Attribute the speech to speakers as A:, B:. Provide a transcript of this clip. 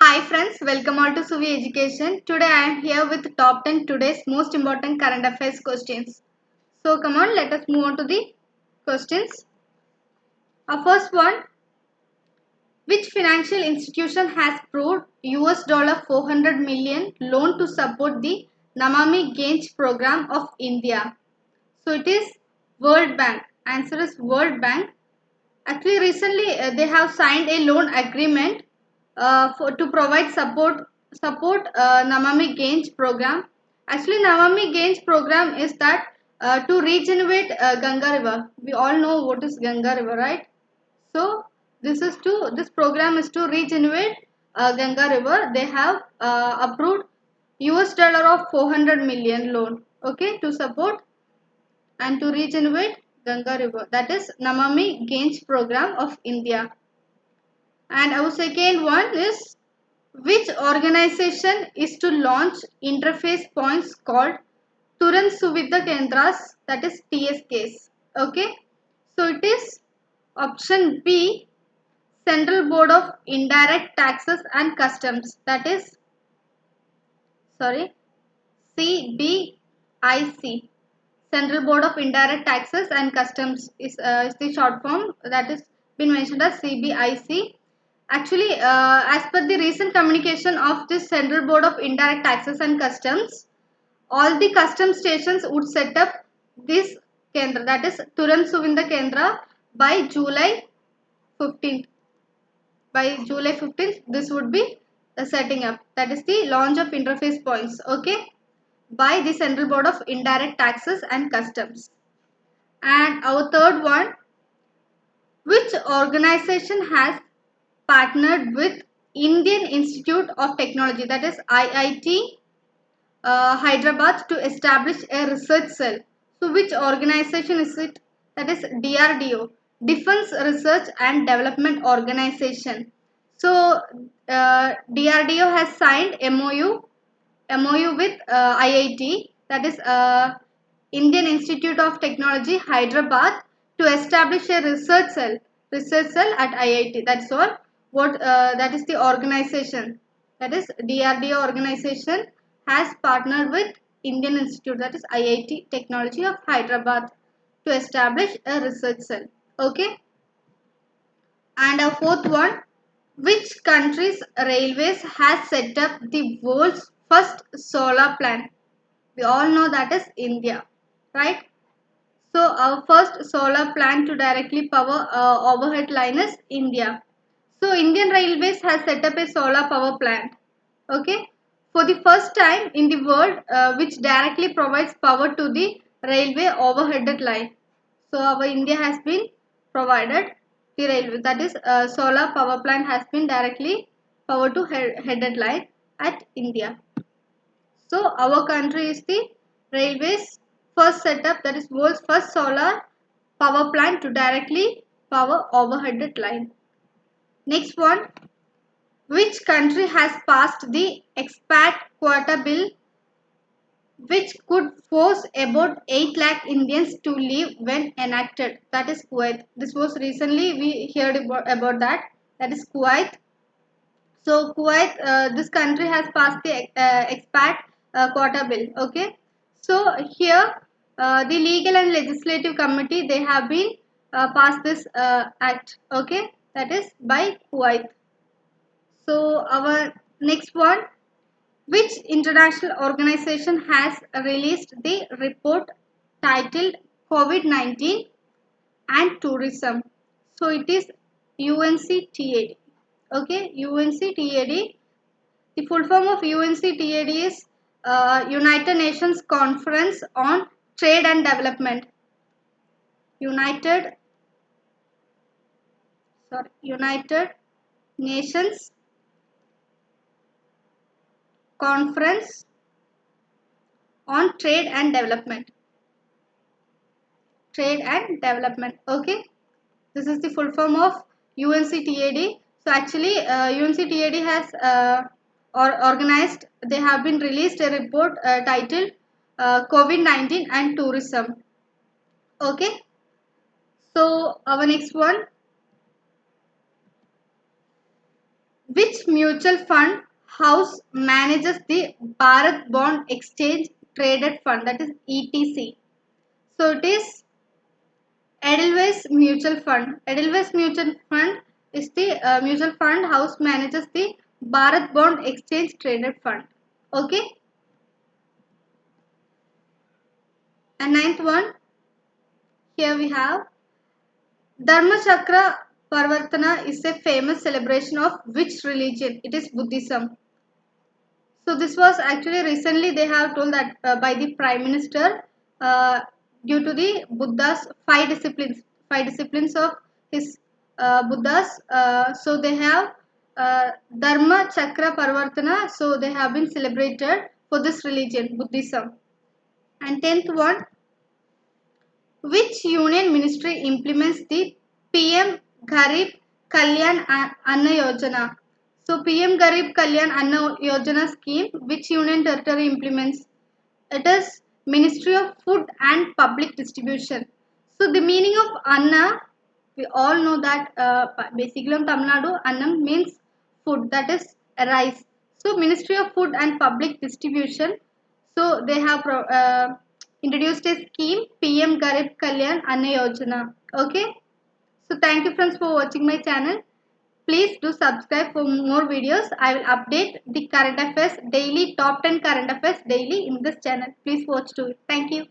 A: Hi friends, welcome all to Suvi Education. Today I am here with top 10 today's most important current affairs questions. So come on, let us move on to the questions. Our first one, which financial institution has approved $400 million loan to support the Namami Gange program of India? So it is World Bank. Answer is World Bank. Actually, recently they have signed a loan agreement to provide support Namami Gange program. Actually, Namami Gange program is that to regenerate Ganga River. We all know what is Ganga River, right? So this program is to regenerate Ganga River. They have approved US dollar of 400 million loan. Okay, to support and to regenerate Ganga River. That is Namami Gange program of India. And our second one is, which organization is to launch interface points called Turan Suvidha Kendras, that is TSKs. Okay. So it is option B, Central Board of Indirect Taxes and Customs, that is CBIC. Central Board of Indirect Taxes and Customs is the short form that is been mentioned as CBIC. Actually, as per the recent communication of this Central Board of Indirect Taxes and Customs, all the custom stations would set up this Kendra, that is Turan Suvinda Kendra, by July 15th. By July 15th, this would be the setting up. That is the launch of interface points. Okay, by the Central Board of Indirect Taxes and Customs. And our third one, which organization has partnered with Indian Institute of Technology, that is IIT Hyderabad, to establish a research cell? So which organization is it? That is DRDO, Defense Research and Development Organization. So DRDO has signed MOU with IIT, that is Indian Institute of Technology Hyderabad, to establish a research cell at IIT. That's all. What that is the organization, that is DRDO organization has partnered with Indian Institute, that is IIT Technology of Hyderabad, to establish a research cell. Okay. And our fourth one, which country's railways has set up the world's first solar plant? We all know that is India, right? So our first solar plant to directly power overhead line is India. So Indian Railways has set up a solar power plant. Okay, for the first time in the world, which directly provides power to the railway overheaded line. So our India has been provided the railway, that is solar power plant has been directly power to headed line at India. So our country is the railways first setup, that is world's first solar power plant to directly power overheaded line. Next one, which country has passed the expat quota bill, which could force about 8 lakh Indians to leave when enacted? That is Kuwait. This was recently we heard about that. That is Kuwait. So Kuwait, this country has passed the expat quota bill. Okay. So here, the legal and legislative committee, they have been passed this act. Okay, that is by Kuwait. So our next one, which international organization has released the report titled COVID-19 and Tourism? So it is UNCTAD. Okay, UNCTAD. The full form of UNCTAD is United Nations Conference on Trade and Development. United Nations Conference on Trade and Development. Trade and Development. Okay, this is the full form of UNCTAD. So actually, UNCTAD has organized. They have been released a report titled COVID-19 and Tourism. Okay. So our next one, Which mutual fund house manages the Bharat Bond Exchange Traded Fund, that is ETC? So it is Edelweiss Mutual Fund. Edelweiss Mutual Fund is the mutual fund house manages the Bharat Bond Exchange Traded Fund. Okay. And ninth one, here we have Dharma Chakra Parvartana is a famous celebration of which religion? It is Buddhism. So this was actually recently they have told that by the Prime Minister uh, due to the Buddha's five disciplines of his Buddhas. So they have Dharma Chakra Parvartana. So they have been celebrated for this religion, Buddhism. And tenth one, which union ministry implements the PM Garib Kalyan Anna Yojana? So PM Garib Kalyan Anna Yojana scheme, which union territory implements? It is Ministry of Food and Public Distribution. So the meaning of Anna, we all know that basically in Tamil Nadu, Annam means food, that is rice. So Ministry of Food and Public Distribution. So they have introduced a scheme PM Garib Kalyan Anna Yojana. Okay. So thank you friends for watching my channel. Please do subscribe for more videos. I will update the current affairs daily, top 10 current affairs daily in this channel. Please watch to it. Thank you.